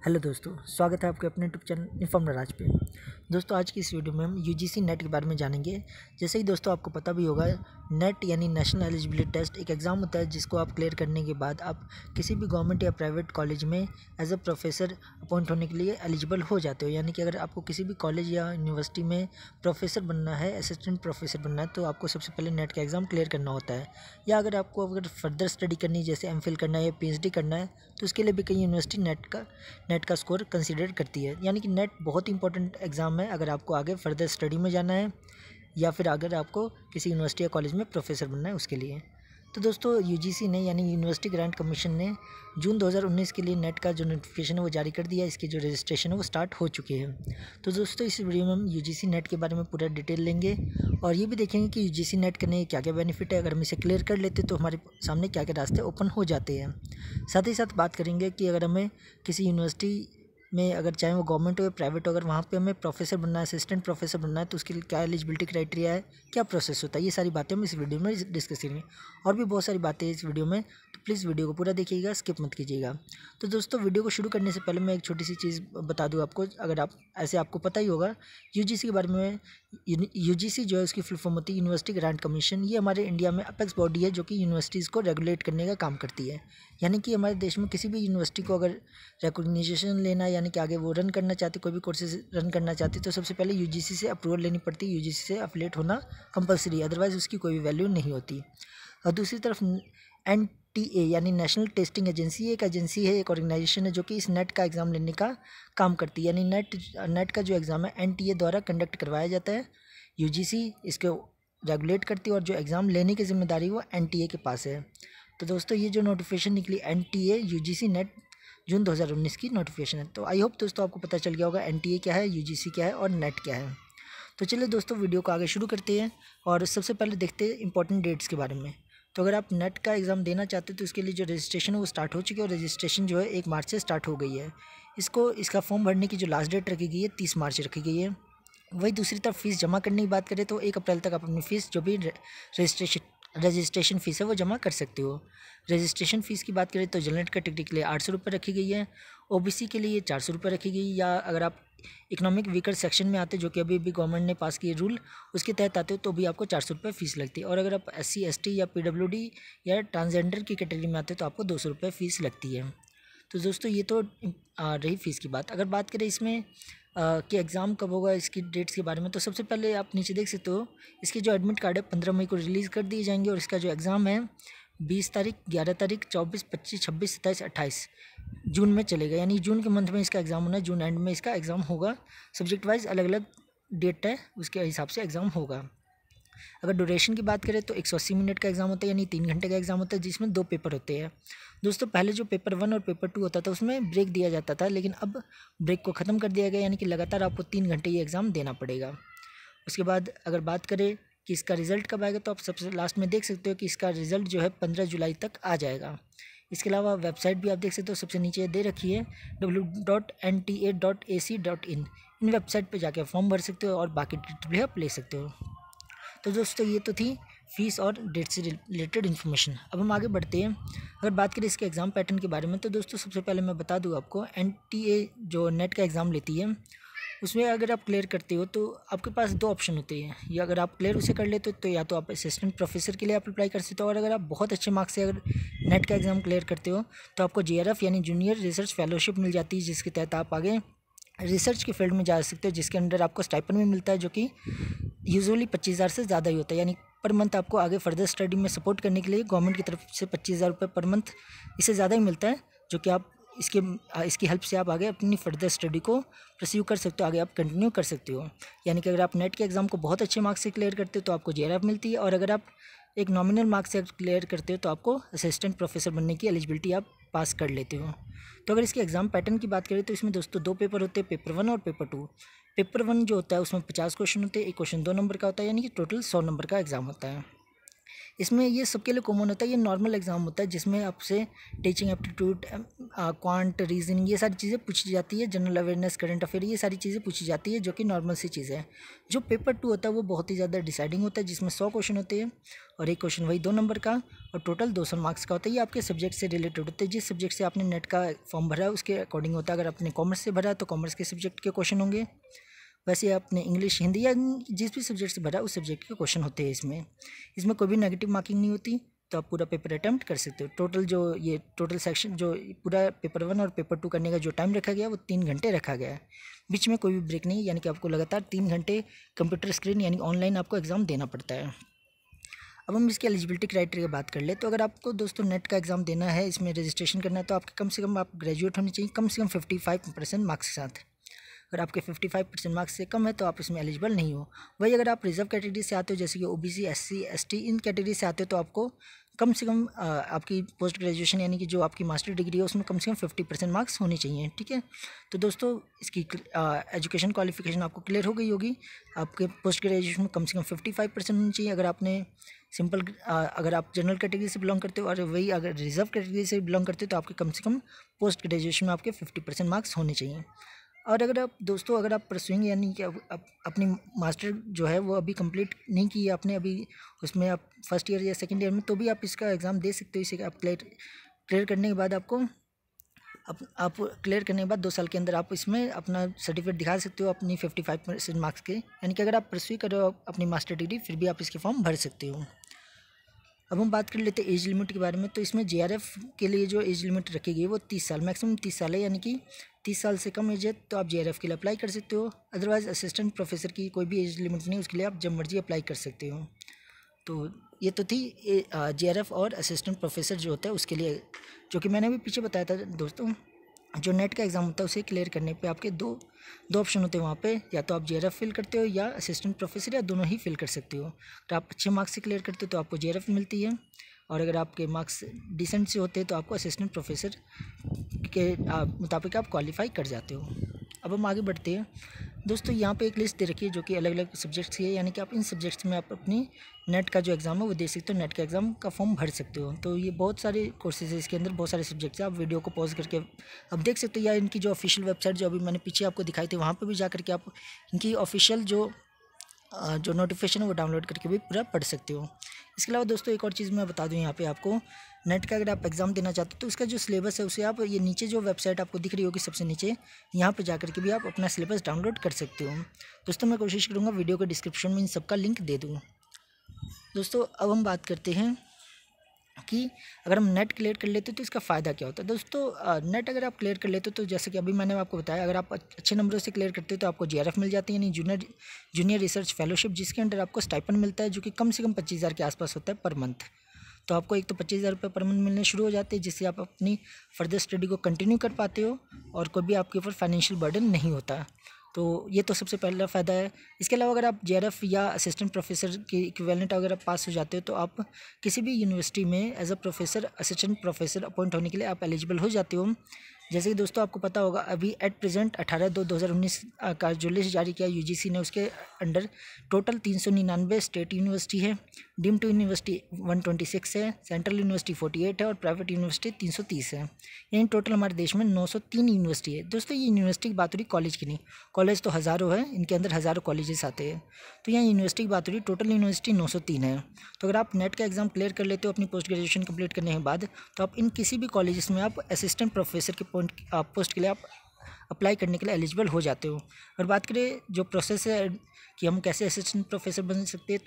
Hello दोस्तों, स्वागत है आपके अपने यूट्यूब चैनल इन्फॉर्म राज पे। दोस्तों, आज की इस वीडियो में हम यूजीसी नेट के बारे में जानेंगे। जैसे ही दोस्तों आपको पता भी होगा, नेट यानी नेशनल एलिजिबिलिटी टेस्ट एक एग्ज़ाम होता है जिसको आप क्लियर करने के बाद आप किसी भी गवर्नमेंट या प्राइवेट कॉलेज में एज अ प्रोफेसर अपॉइंट होने के लिए एलिजिबल हो जाते हो। यानी कि अगर आपको किसी भी कॉलेज या यूनिवर्सिटी में प्रोफेसर बनना है, असिस्टेंट प्रोफेसर बनना है, तो आपको सबसे पहले नेट का एग्ज़ाम क्लियर करना होता है। या अगर फर्दर स्टडी करनी है, जैसे एमफिल करना है या पीएचडी करना है, तो उसके लिए भी कई यूनिवर्सिटी नेट का स्कोर कंसीडर करती है। यानी कि नेट बहुत इंपॉर्टेंट एग्ज़ाम है अगर आपको आगे फर्दर स्टडी में जाना है या फिर अगर आपको किसी यूनिवर्सिटी या कॉलेज में प्रोफेसर बनना है उसके लिए। तो दोस्तों, यूजीसी ने यानी यूनिवर्सिटी ग्रांट कमीशन ने जून 2019 के लिए नेट का जो नोटिफिकेशन है वो जारी कर दिया। इसकी जो रजिस्ट्रेशन है वो स्टार्ट हो चुकी है। तो दोस्तों, इस वीडियो में हम यूजीसी नेट के बारे में पूरा डिटेल लेंगे और ये भी देखेंगे कि यूजीसी नेट करने के क्या क्या बेनिफिट है। अगर हम इसे क्लियर कर लेते तो हमारे सामने क्या क्या रास्ते ओपन हो जाते हैं। साथ ही साथ बात करेंगे कि अगर हमें किसी यूनिवर्सिटी में, अगर चाहे वो गवर्नमेंट हो या प्राइवेट हो, अगर वहाँ पे हमें प्रोफेसर बनना है, असिस्टेंट प्रोफेसर बनना है, तो उसके लिए क्या एलिजिबिलिटी क्राइटेरिया है, क्या प्रोसेस होता है, ये सारी बातें हम इस वीडियो में डिस्कस करेंगे। और भी बहुत सारी बातें हैं इस वीडियो में, तो प्लीज़ वीडियो को पूरा देखिएगा, स्किप मत कीजिएगा। तो दोस्तों, वीडियो को शुरू करने से पहले मैं एक छोटी सी चीज़ बता दूँ आपको। अगर आप ऐसे आपको पता ही होगा यूजीसी के बारे में। यूजीसी जो है उसकी फुल फॉर्म होती है यूनिवर्सिटी ग्रांट कमीशन। ये हमारे इंडिया में अपेक्स बॉडी है जो कि यूनिवर्सिटीज़ को रेगुलेट करने का काम करती है। यानी कि हमारे देश में किसी भी यूनिवर्सिटी को अगर रिकॉग्निशन लेना है, यानी कि आगे वो रन करना चाहती, कोई भी कोर्सेज रन करना चाहती, तो सबसे पहले यूजीसी से अप्रूवल लेनी पड़ती है। यूजीसी से एफिलिएट होना कंपलसरी, अदरवाइज़ उसकी कोई भी वैल्यू नहीं होती। और दूसरी तरफ एनटीए यानी नेशनल टेस्टिंग एजेंसी एक एजेंसी है, एक ऑर्गेनाइजेशन है जो कि इस नेट का एग्ज़ाम लेने का काम करती है। यानी नेट का जो एग्ज़ाम है एनटीए द्वारा कंडक्ट करवाया जाता है। यूजीसी इसको रेगुलेट करती है और जो एग्ज़ाम लेने की जिम्मेदारी वो एनटीए के पास है। तो दोस्तों, ये जो नोटिफिकेशन निकली एनटीए यूजीसी नेट जून 2019 की नोटिफिकेशन है। तो आई होप दोस्तों आपको पता चल गया होगा एनटीए क्या है, यूजीसी क्या है और नेट क्या है। तो चलिए दोस्तों, वीडियो को आगे शुरू करते हैं और सबसे पहले देखते हैं इंपॉर्टेंट डेट्स के बारे में। तो अगर आप नेट का एग्ज़ाम देना चाहते हो तो इसके लिए जो रजिस्ट्रेशन है वो स्टार्ट हो चुकी है और रजिस्ट्रेशन जो है 1 मार्च से स्टार्ट हो गई है। इसका फॉर्म भरने की जो लास्ट डेट रखी गई है 30 मार्च रखी गई है। वही दूसरी तरफ फ़ीस जमा करने की बात करें तो 1 अप्रैल तक आप अपनी फ़ीस जो भी रजिस्ट्रेशन फ़ीस है वो जमा कर सकते हो। रजिस्ट्रेशन फ़ीस की बात करें तो जनरल कैटेगरी के लिए 800 रुपये रखी गई है, ओबीसी के लिए 400 रुपये रखी गई, या अगर आप इकोनॉमिक वीकर सेक्शन में आते हो जो कि अभी गवर्नमेंट ने पास किए रूल, उसके तहत आते हो तो भी आपको 400 रुपये फ़ीस लगती है। और अगर आप SC ST या PWD या ट्रांसजेंडर की कैटेगरी में आते हो तो आपको 200 रुपये फ़ीस लगती है। तो दोस्तों, ये तो रही फ़ीस की बात। अगर बात करें इसमें कि एग्ज़ाम कब होगा, इसकी डेट्स के बारे में, तो सबसे पहले आप नीचे देख सकते हो इसके जो एडमिट कार्ड है 15 मई को रिलीज़ कर दिए जाएंगे और इसका जो एग्ज़ाम है 20 तारीख, 11 तारीख, 24, 25, 26, 27, 28 जून में चलेगा। यानी जून के मंथ में इसका एग्ज़ाम होना है, जून एंड में इसका एग्ज़ाम होगा। सब्जेक्ट वाइज अलग अलग डेट है, उसके हिसाब से एग्ज़ाम होगा। अगर ड्यूरेशन की बात करें तो 180 मिनट का एग्ज़ाम होता है, यानी 3 घंटे का एग्ज़ाम होता है जिसमें 2 पेपर होते हैं। दोस्तों, पहले जो पेपर 1 और पेपर 2 होता था उसमें ब्रेक दिया जाता था, लेकिन अब ब्रेक को ख़त्म कर दिया गया, यानी कि लगातार आपको 3 घंटे ये एग्ज़ाम देना पड़ेगा। उसके बाद अगर बात करें कि इसका रिज़ल्ट कब आएगा, तो आप सबसे लास्ट में देख सकते हो कि इसका रिज़ल्ट जो है 15 जुलाई तक आ जाएगा। इसके अलावा वेबसाइट भी आप देख सकते हो, सबसे नीचे दे रखी है www.nta.ac.in। इन वेबसाइट पे जाके फॉर्म भर सकते हो और बाकी डिटेल भी आप ले सकते हो। तो दोस्तों, ये तो थी फ़ीस और डेट से रिलेटेड इन्फॉर्मेशन। अब हम आगे बढ़ते हैं। अगर बात करें इसके एग्ज़ाम पैटर्न के बारे में, तो दोस्तों सबसे पहले मैं बता दूं आपको, एनटीए जो नेट का एग्ज़ाम लेती है उसमें अगर आप क्लियर करते हो तो आपके पास 2 ऑप्शन होते हैं। या अगर आप क्लियर उसे कर लेते हो तो या तो आप असिस्टेंट प्रोफेसर के लिए आप अप्लाई कर सकते हो, और अगर आप बहुत अच्छे मार्क्स से अगर नेट का एग्ज़ाम क्लियर करते हो तो आपको JRF यानी जूनियर रिसर्च फेलोशिप मिल जाती है, जिसके तहत आप आगे रिसर्च के फील्ड में जा सकते हो, जिसके अंडर आपको स्टाइपेंड भी मिलता है जो कि यूजुअली 25,000 से ज़्यादा ही होता है। यानी पर मंथ आपको आगे फर्दर स्टडी में सपोर्ट करने के लिए गवर्नमेंट की तरफ से 25,000 रुपये पर मंथ, इससे ज़्यादा ही मिलता है, जो कि आप इसकी हेल्प से आप आगे अपनी फर्दर स्टडी को परस्यू कर सकते हो, आगे आप कंटिन्यू कर सकते हो। यानी कि अगर आप नेट के एग्ज़ाम को बहुत अच्छे मार्क्स से क्लियर करते हो तो आपको JRF मिलती है, और अगर आप एक नॉमिनल मार्क्स से क्लियर करते हो तो आपको असिस्टेंट प्रोफेसर बनने की एलिजिबिलिटी आप पास कर लेते हो। तो अगर इसके एग्ज़ाम पैटर्न की बात करें तो इसमें दोस्तों 2 पेपर होते हैं, पेपर 1 और पेपर 2। पेपर 1 जो होता है उसमें 50 क्वेश्चन होते हैं, एक क्वेश्चन 2 नंबर का होता है, यानी कि टोटल 100 नंबर का एग्ज़ाम होता है। इसमें ये सबके लिए कॉमन होता है, ये नॉर्मल एग्जाम होता है जिसमें आपसे टीचिंग एप्टीट्यूड, क्वांट, रीजनिंग, ये सारी चीज़ें पूछी जाती है, जनरल अवेयरनेस, करंट अफेयर, ये सारी चीज़ें पूछी जाती है जो कि नॉर्मल सी चीज़ें हैं। जो पेपर 2 होता है वो बहुत ही ज़्यादा डिसाइडिंग होता है, जिसमें 100 क्वेश्चन होते हैं और एक क्वेश्चन वही 2 नंबर का और टोटल 200 मार्क्स का होता है। ये आपके सब्जेक्ट से रिलेटेड होते हैं, जिस सब्जेक्ट से आपने नेट का फॉर्म भरा है उसके अकॉर्डिंग होता है। अगर आपने कॉमर्स से भरा है तो कॉमर्स के सब्जेक्ट के क्वेश्चन होंगे, वैसे आपने इंग्लिश, हिंदी या जिस भी सब्जेक्ट से भरा उस सब्जेक्ट के क्वेश्चन होते हैं। इसमें कोई भी नेगेटिव मार्किंग नहीं होती, तो आप पूरा पेपर अटैम्प्ट कर सकते हो। टोटल सेक्शन जो पूरा पेपर 1 और पेपर 2 करने का जो टाइम रखा गया है वो 3 घंटे रखा गया है, बीच में कोई भी ब्रेक नहीं, यानी कि आपको लगातार 3 घंटे कंप्यूटर स्क्रीन यानी ऑनलाइन आपको एग्ज़ाम देना पड़ता है। अब हम इसकी एलिजिबिलिटी क्राइटेरिया बात कर ले, तो अगर आपको दोस्तों नेट का एग्ज़ाम देना है, इसमें रजिस्ट्रेशन करना है, तो आपके कम से कम आप ग्रेजुएट होने चाहिए, कम से कम 55% मार्क्स के साथ। अगर आपके 55% मार्क्स से कम है तो आप इसमें एलिजिबल नहीं हो। वही अगर आप रिजर्व कैटेगरी से आते हो, जैसे कि ओबीसी, एससी, एसटी, इन कैटेगरी से आते हो, तो आपको कम से कम आपकी पोस्ट ग्रेजुएशन यानी कि जो आपकी मास्टर डिग्री है उसमें कम से कम 50% मार्क्स होने चाहिए। ठीक है, तो दोस्तों इसकी एजुकेशन क्वालिफिकेशन आपको क्लियर हो गई होगी। आपके पोस्ट ग्रेजुएशन में कम से कम 55% होनी चाहिए। अगर आपने सिंपल अगर आप जनरल कैटेगरी से बिलोंग करते हो और वही अगर रिजर्व कैटेगरी से बिलोंग करते हो तो आपके कम से कम पोस्ट ग्रेजुएशन में आपके 50% मार्क्स होने चाहिए। और अगर आप दोस्तों अगर आप परसुइंग यानी कि अपनी मास्टर जो है वो अभी कंप्लीट नहीं की है आपने, अभी उसमें आप फर्स्ट ईयर या सेकंड ईयर में, तो भी आप इसका एग्ज़ाम दे सकते हो। इसे आप क्लियर करने के बाद आप क्लियर करने के बाद 2 साल के अंदर आप इसमें अपना सर्टिफिकेट दिखा सकते हो अपनी 55% मार्क्स के, यानी कि अगर आप परस्यू कर रहे हो अपनी मास्टर डिग्री फिर भी आप इसके फॉर्म भर सकते हो। अब हम बात कर लेते हैं एज लिमिट के बारे में। तो इसमें जेआरएफ के लिए जो एज लिमिट रखी गई है वो 30 साल, मैक्सिमम 30 साल है, यानी कि 30 साल से कम एज है तो आप जेआरएफ के लिए अप्लाई कर सकते हो। अदरवाइज़ असिस्टेंट प्रोफेसर की कोई भी एज लिमिट नहीं, उसके लिए आप जब मर्जी अप्लाई कर सकते हो। तो ये तो थी जेआरएफ और असिस्टेंट प्रोफेसर जो होता है उसके लिए, जो कि मैंने अभी पीछे बताया था दोस्तों। जो नेट का एग्ज़ाम होता है उसे क्लियर करने पे आपके दो ऑप्शन होते हैं वहाँ पे, या तो आप जेआरएफ फिल करते हो या असिस्टेंट प्रोफेसर, या दोनों ही फिल कर सकते हो। तो आप अच्छे मार्क्स से क्लियर करते हो तो आपको जेआरएफ मिलती है, और अगर आपके मार्क्स डिसेंट से होते हैं तो आपको असिस्टेंट प्रोफेसर के मुताबिक आप क्वालिफाई कर जाते हो। अब हम आगे बढ़ते हैं दोस्तों। यहाँ पे एक लिस्ट दे रखी है जो कि अलग अलग सब्जेक्ट्स की है, यानी कि आप इन सब्जेक्ट्स में आप अपनी नेट का जो एग्ज़ाम है वो दे सकते हो, नेट का एग्ज़ाम का फॉर्म भर सकते हो। तो ये बहुत सारे कोर्सेज है, इसके अंदर बहुत सारे सब्जेक्ट्स हैं। आप वीडियो को पॉज करके अब देख सकते हो, या इनकी जो ऑफिशियल वेबसाइट जो अभी मैंने पीछे आपको दिखाई थी वहाँ पर भी जा करके आप इनकी ऑफिशियल जो नोटिफिकेशन है वो डाउनलोड करके भी पूरा पढ़ सकते हो। इसके अलावा दोस्तों एक और चीज़ मैं बता दूं यहाँ पे आपको, नेट का अगर आप एग्ज़ाम देना चाहते हो तो इसका जो सिलेबस है उसे आप ये नीचे जो वेबसाइट आपको दिख रही होगी सबसे नीचे, यहाँ पे जा करके भी आप अपना सिलेबस डाउनलोड कर सकते हो। दोस्तों मैं कोशिश करूँगा वीडियो के डिस्क्रिप्शन में इन सबका लिंक दे दूँ। दोस्तों अब हम बात करते हैं कि अगर हम नेट क्लियर कर लेते तो इसका फ़ायदा क्या होता है। दोस्तों नेट अगर आप क्लियर कर लेते तो जैसे कि अभी मैंने आपको बताया, अगर आप अच्छे नंबरों से क्लियर करते हो तो आपको जेआरएफ मिल जाती है, यानी जूनियर रिसर्च फेलोशिप, जिसके अंडर आपको स्टाइपेंड मिलता है जो कि कम से कम 25,000 के आसपास होता है पर मंथ। तो आपको एक तो 25,000 रुपये पर मंथ मिलने शुरू हो जाते हैं, जिससे आप अपनी फर्दर स्टडी को कंटिन्यू कर पाते हो और कोई भी आपके ऊपर फाइनेंशियल बर्डन नहीं होता। तो ये तो सबसे पहला फ़ायदा है। इसके अलावा अगर आप जेआरएफ या असिस्टेंट प्रोफेसर के इक्विवेलेंट अगर आप पास हो जाते हो तो आप किसी भी यूनिवर्सिटी में as a professor, assistant professor appoint होने के लिए आप एलिजिबल हो जाते हो। जैसे कि दोस्तों आपको पता होगा अभी एट प्रेजेंट 18/2/2019 का जो लिस्ट जारी किया यूजीसी ने, उसके अंडर टोटल 399 स्टेट यूनिवर्सिटी है, डीम्ड टू यूनिवर्सिटी 126 है, सेंट्रल यूनिवर्सिटी 48 है और प्राइवेट यूनिवर्सिटी 330 है। यानी टोटल हमारे देश में 903 यूनिवर्सिटी है। दोस्तों ये यूनिवर्सिटी की बात हो रही, कॉलेज की नहीं। कॉलेज तो हज़ारों है, इनके अंदर हज़ारों कॉलेजेस आते हैं, तो यहाँ यूनिवर्सिटी की बात हो रही, टोटल यूनिवर्सिटी 903 है। तो अगर आप नेट का एग्ज़ाम क्लियर कर लेते हो अपनी पोस्ट ग्रेजुएशन कंप्लीट करने के बाद, तो आप इन किसी भी कॉलेजेस में आप असिस्टेंट प्रोफेसर के पोस्ट के लिए आप अप्लाई करने के लिए एलिजिबल हो जाते हो। और बात करें जो प्रोसेस है कि हम कैसे असिस्टेंट प्रोफेसर बन सकते हैं,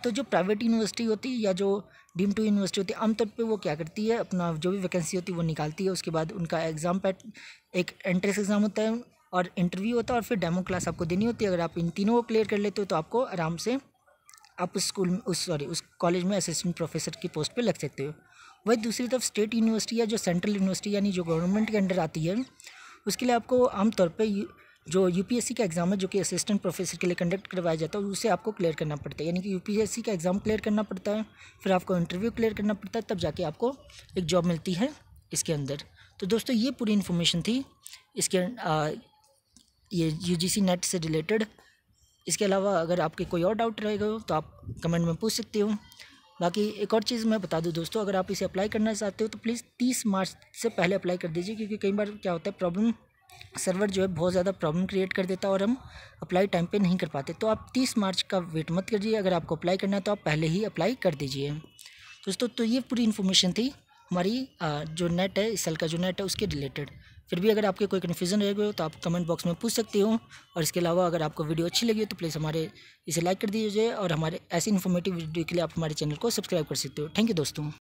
तो जो प्राइवेट यूनिवर्सिटी होती है या जो डीम्ड टू यूनिवर्सिटी होती है, आमतौर पे वो क्या करती है, अपना जो भी वैकेंसी होती है वो निकालती है। उसके बाद उनका एग्ज़ाम एक एंट्रेंस एग्ज़ाम होता है और इंटरव्यू होता है और फिर डेमो क्लास आपको देनी होती है। अगर आप इन तीनों को क्लियर कर लेते हो तो आपको आराम से आप उस कॉलेज में असिस्टेंट प्रोफेसर की पोस्ट पे लग सकते हो। वही दूसरी तरफ स्टेट यूनिवर्सिटी या जो सेंट्रल यूनिवर्सिटी यानी जो गवर्नमेंट के अंडर आती है, उसके लिए आपको आमतौर पे जो यूपीएससी का एग्ज़ाम है जो कि असिस्टेंट प्रोफेसर के लिए कंडक्ट करवाया जाता है, उसे आपको क्लियर करना पड़ता है। यानी कि यूपीएससी का एग्ज़ाम क्लियर करना पड़ता है, फिर आपको इंटरव्यू क्लियर करना पड़ता है, तब जाके आपको एक जॉब मिलती है इसके अंदर। तो दोस्तों ये पूरी इन्फॉर्मेशन थी इसके ये यूजीसी नेट से रिलेटेड। इसके अलावा अगर आपके कोई और डाउट रहेगा तो आप कमेंट में पूछ सकते हो। बाकी एक और चीज़ मैं बता दूं दोस्तों, अगर आप इसे अप्लाई करना चाहते हो तो प्लीज़ 30 मार्च से पहले अप्लाई कर दीजिए, क्योंकि कई बार क्या होता है प्रॉब्लम, सर्वर जो है बहुत ज़्यादा प्रॉब्लम क्रिएट कर देता है और हम अप्लाई टाइम पे नहीं कर पाते। तो आप 30 मार्च का वेट मत करिए, अगर आपको अप्लाई करना है तो आप पहले ही अप्लाई कर दीजिए दोस्तों। तो ये पूरी इन्फॉर्मेशन थी हमारी जो नेट है, इस साल का जो नेट है उसके रिलेटेड। फिर भी अगर आपके कोई कन्फ्यूज़न रह गए हो तो आप कमेंट बॉक्स में पूछ सकते हो। और इसके अलावा अगर आपको वीडियो अच्छी लगी हो तो प्लीज़ हमारे इसे लाइक कर दीजिए, और हमारे ऐसी इन्फॉर्मेटिव वीडियो के लिए आप हमारे चैनल को सब्सक्राइब कर सकते हो। थैंक यू दोस्तों।